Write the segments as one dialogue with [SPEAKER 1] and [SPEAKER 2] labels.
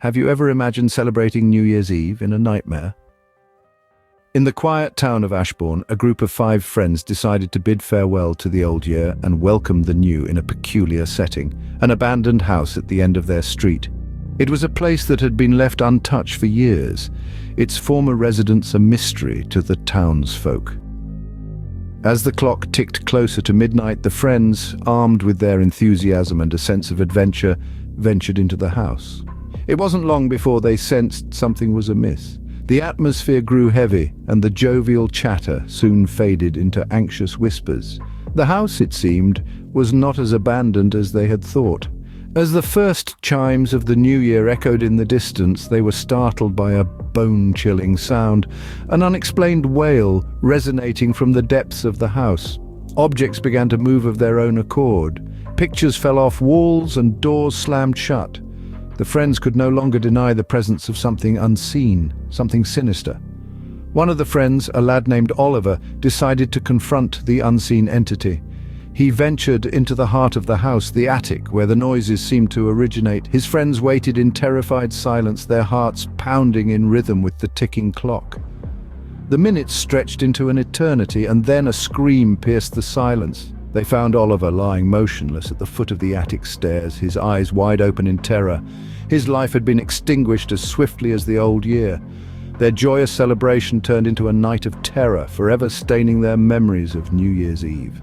[SPEAKER 1] Have you ever imagined celebrating New Year's Eve in a nightmare? In the quiet town of Ashbourne, a group of 5 friends decided to bid farewell to the old year and welcome the new in a peculiar setting, an abandoned house at the end of their street. It was a place that had been left untouched for years, its former residents a mystery to the townsfolk. As the clock ticked closer to midnight, the friends, armed with their enthusiasm and a sense of adventure, ventured into the house. It wasn't long before they sensed something was amiss. The atmosphere grew heavy, and the jovial chatter soon faded into anxious whispers. The house, it seemed, was not as abandoned as they had thought. As the first chimes of the new year echoed in the distance, they were startled by a bone-chilling sound, an unexplained wail resonating from the depths of the house. Objects began to move of their own accord. Pictures fell off walls and doors slammed shut. The friends could no longer deny the presence of something unseen, something sinister. One of the friends, a lad named Oliver, decided to confront the unseen entity. He ventured into the heart of the house, the attic, where the noises seemed to originate. His friends waited in terrified silence, their hearts pounding in rhythm with the ticking clock. The minutes stretched into an eternity, and then a scream pierced the silence. They found Oliver lying motionless at the foot of the attic stairs, his eyes wide open in terror. His life had been extinguished as swiftly as the old year. Their joyous celebration turned into a night of terror, forever staining their memories of New Year's Eve.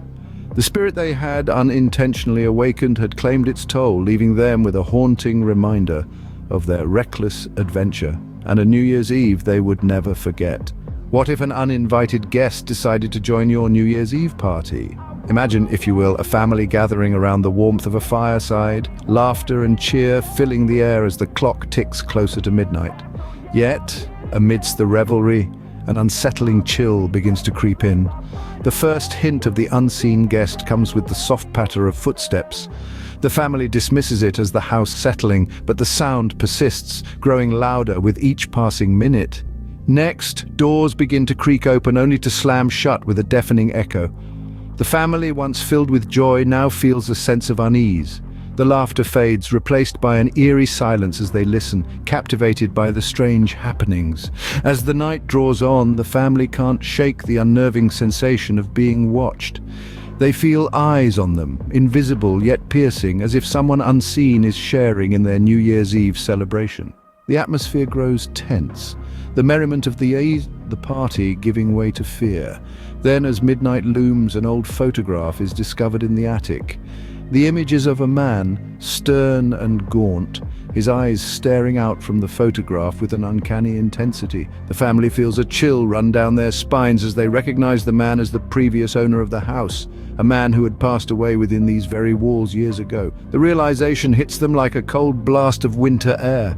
[SPEAKER 1] The spirit they had unintentionally awakened had claimed its toll, leaving them with a haunting reminder of their reckless adventure, and a New Year's Eve they would never forget. What if an uninvited guest decided to join your New Year's Eve party? Imagine, if you will, a family gathering around the warmth of a fireside, laughter and cheer filling the air as the clock ticks closer to midnight. Yet, amidst the revelry, an unsettling chill begins to creep in. The first hint of the unseen guest comes with the soft patter of footsteps. The family dismisses it as the house settling, but the sound persists, growing louder with each passing minute. Next, doors begin to creak open, only to slam shut with a deafening echo. The family, once filled with joy, now feels a sense of unease. The laughter fades, replaced by an eerie silence as they listen, captivated by the strange happenings. As the night draws on, the family can't shake the unnerving sensation of being watched. They feel eyes on them, invisible yet piercing, as if someone unseen is sharing in their New Year's Eve celebration. The atmosphere grows tense, the merriment of the party giving way to fear. Then, as midnight looms, an old photograph is discovered in the attic. The image is of a man, stern and gaunt, his eyes staring out from the photograph with an uncanny intensity. The family feels a chill run down their spines as they recognize the man as the previous owner of the house, a man who had passed away within these very walls years ago. The realization hits them like a cold blast of winter air.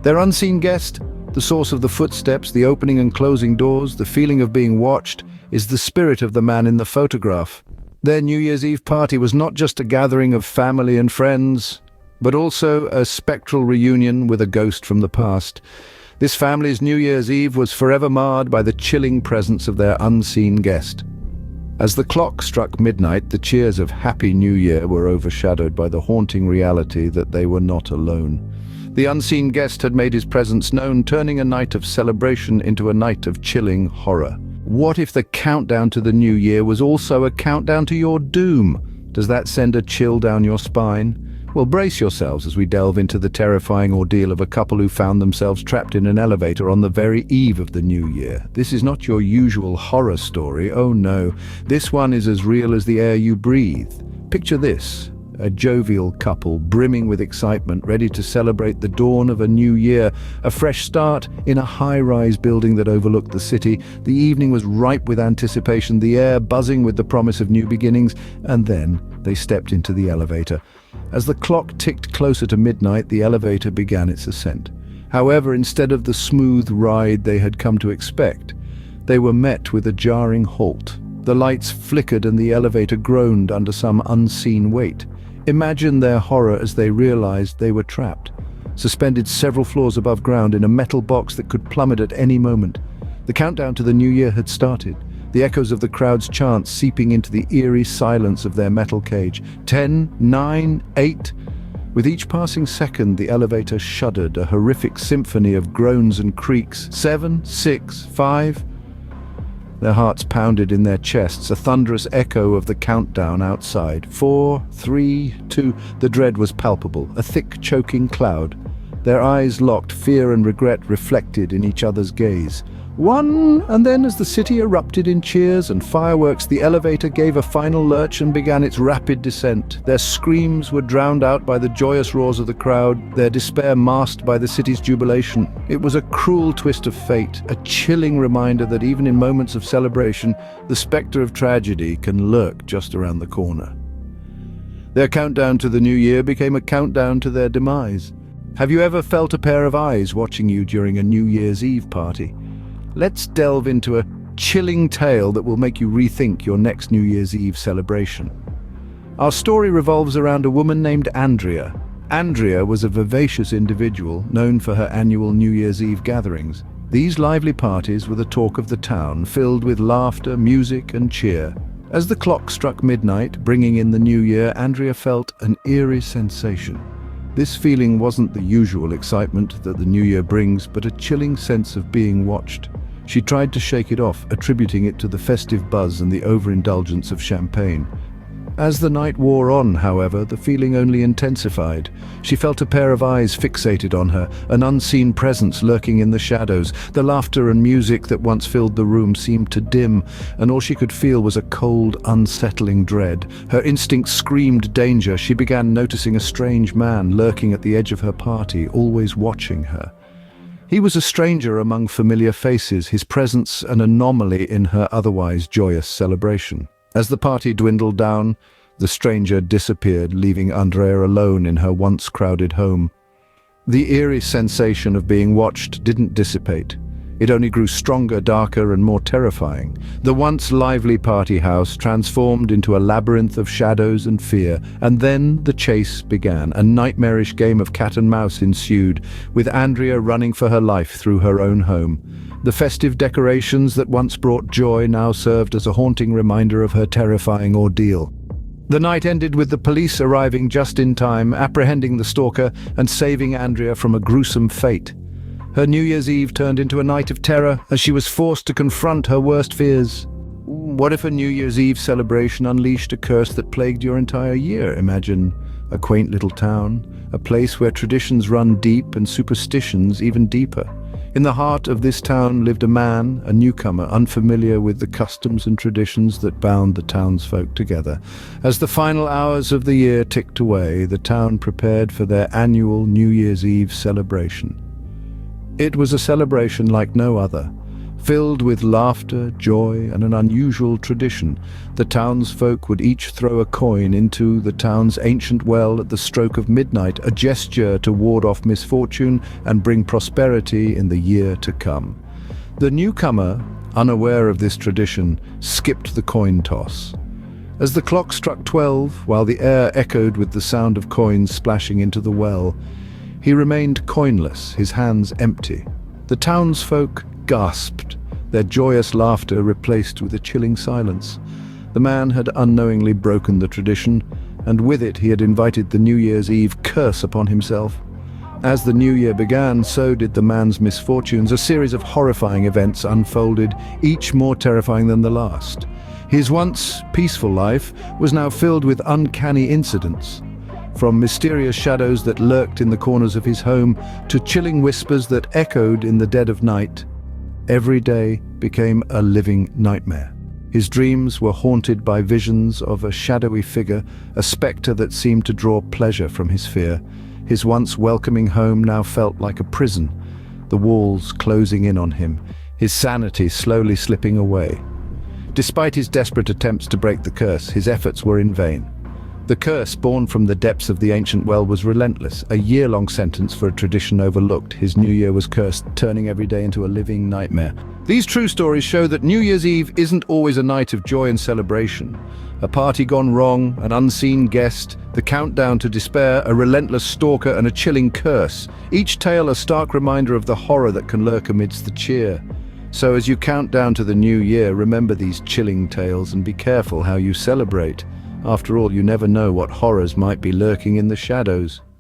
[SPEAKER 1] Their unseen guest, the source of the footsteps, the opening and closing doors, the feeling of being watched, is the spirit of the man in the photograph. Their New Year's Eve party was not just a gathering of family and friends, but also a spectral reunion with a ghost from the past. This family's New Year's Eve was forever marred by the chilling presence of their unseen guest. As the clock struck midnight, the cheers of Happy New Year were overshadowed by the haunting reality that they were not alone. The unseen guest had made his presence known, turning a night of celebration into a night of chilling horror. What if the countdown to the new year was also a countdown to your doom? Does that send a chill down your spine? Well, brace yourselves as we delve into the terrifying ordeal of a couple who found themselves trapped in an elevator on the very eve of the new year. This is not your usual horror story, oh no. This one is as real as the air you breathe. Picture this. A jovial couple brimming with excitement, ready to celebrate the dawn of a new year, a fresh start in a high-rise building that overlooked the city. The evening was ripe with anticipation, the air buzzing with the promise of new beginnings, and then they stepped into the elevator. As the clock ticked closer to midnight, the elevator began its ascent. However, instead of the smooth ride they had come to expect, they were met with a jarring halt. The lights flickered and the elevator groaned under some unseen weight. Imagine their horror as they realized they were trapped, suspended several floors above ground in a metal box that could plummet at any moment. The countdown to the new year had started, the echoes of the crowd's chants seeping into the eerie silence of their metal cage. 10, 9, 8... With each passing second, the elevator shuddered, a horrific symphony of groans and creaks. 7, 6, 5. Their hearts pounded in their chests, a thunderous echo of the countdown outside. 4, 3, 2. The dread was palpable, a thick, choking cloud. Their eyes locked, fear and regret reflected in each other's gaze. 1, and then as the city erupted in cheers and fireworks, the elevator gave a final lurch and began its rapid descent. Their screams were drowned out by the joyous roars of the crowd, their despair masked by the city's jubilation. It was a cruel twist of fate, a chilling reminder that even in moments of celebration, the specter of tragedy can lurk just around the corner. Their countdown to the new year became a countdown to their demise. Have you ever felt a pair of eyes watching you during a New Year's Eve party? Let's delve into a chilling tale that will make you rethink your next New Year's Eve celebration. Our story revolves around a woman named Andrea. Andrea was a vivacious individual known for her annual New Year's Eve gatherings. These lively parties were the talk of the town, filled with laughter, music, and cheer. As the clock struck midnight, bringing in the new year, Andrea felt an eerie sensation. This feeling wasn't the usual excitement that the new year brings, but a chilling sense of being watched. She tried to shake it off, attributing it to the festive buzz and the overindulgence of champagne. As the night wore on, however, the feeling only intensified. She felt a pair of eyes fixated on her, an unseen presence lurking in the shadows. The laughter and music that once filled the room seemed to dim, and all she could feel was a cold, unsettling dread. Her instincts screamed danger. She began noticing a strange man lurking at the edge of her party, always watching her. He was a stranger among familiar faces, his presence an anomaly in her otherwise joyous celebration. As the party dwindled down, the stranger disappeared, leaving Andrea alone in her once crowded home. The eerie sensation of being watched didn't dissipate. It only grew stronger, darker, and more terrifying. The once lively party house transformed into a labyrinth of shadows and fear, and then the chase began. A nightmarish game of cat and mouse ensued, with Andrea running for her life through her own home. The festive decorations that once brought joy now served as a haunting reminder of her terrifying ordeal. The night ended with the police arriving just in time, apprehending the stalker and saving Andrea from a gruesome fate. Her New Year's Eve turned into a night of terror as she was forced to confront her worst fears. What if a New Year's Eve celebration unleashed a curse that plagued your entire year? Imagine a quaint little town, a place where traditions run deep and superstitions even deeper. In the heart of this town lived a man, a newcomer, unfamiliar with the customs and traditions that bound the townsfolk together. As the final hours of the year ticked away, the town prepared for their annual New Year's Eve celebration. It was a celebration like no other, filled with laughter, joy, and an unusual tradition. The townsfolk would each throw a coin into the town's ancient well at the stroke of midnight, a gesture to ward off misfortune and bring prosperity in the year to come. The newcomer, unaware of this tradition, skipped the coin toss. As the clock struck 12, while the air echoed with the sound of coins splashing into the well, he remained coinless, his hands empty. The townsfolk gasped, their joyous laughter replaced with a chilling silence. The man had unknowingly broken the tradition, and with it he had invited the New Year's Eve curse upon himself. As the new year began, so did the man's misfortunes. A series of horrifying events unfolded, each more terrifying than the last. His once peaceful life was now filled with uncanny incidents. From mysterious shadows that lurked in the corners of his home to chilling whispers that echoed in the dead of night, every day became a living nightmare. His dreams were haunted by visions of a shadowy figure, a specter that seemed to draw pleasure from his fear. His once welcoming home now felt like a prison, the walls closing in on him, his sanity slowly slipping away. Despite his desperate attempts to break the curse, his efforts were in vain. The curse, born from the depths of the ancient well, was relentless. A year-long sentence for a tradition overlooked. His New Year was cursed, turning every day into a living nightmare. These true stories show that New Year's Eve isn't always a night of joy and celebration. A party gone wrong, an unseen guest, the countdown to despair, a relentless stalker, and a chilling curse. Each tale a stark reminder of the horror that can lurk amidst the cheer. So as you count down to the new year, remember these chilling tales and be careful how you celebrate. After all, you never know what horrors might be lurking in the shadows.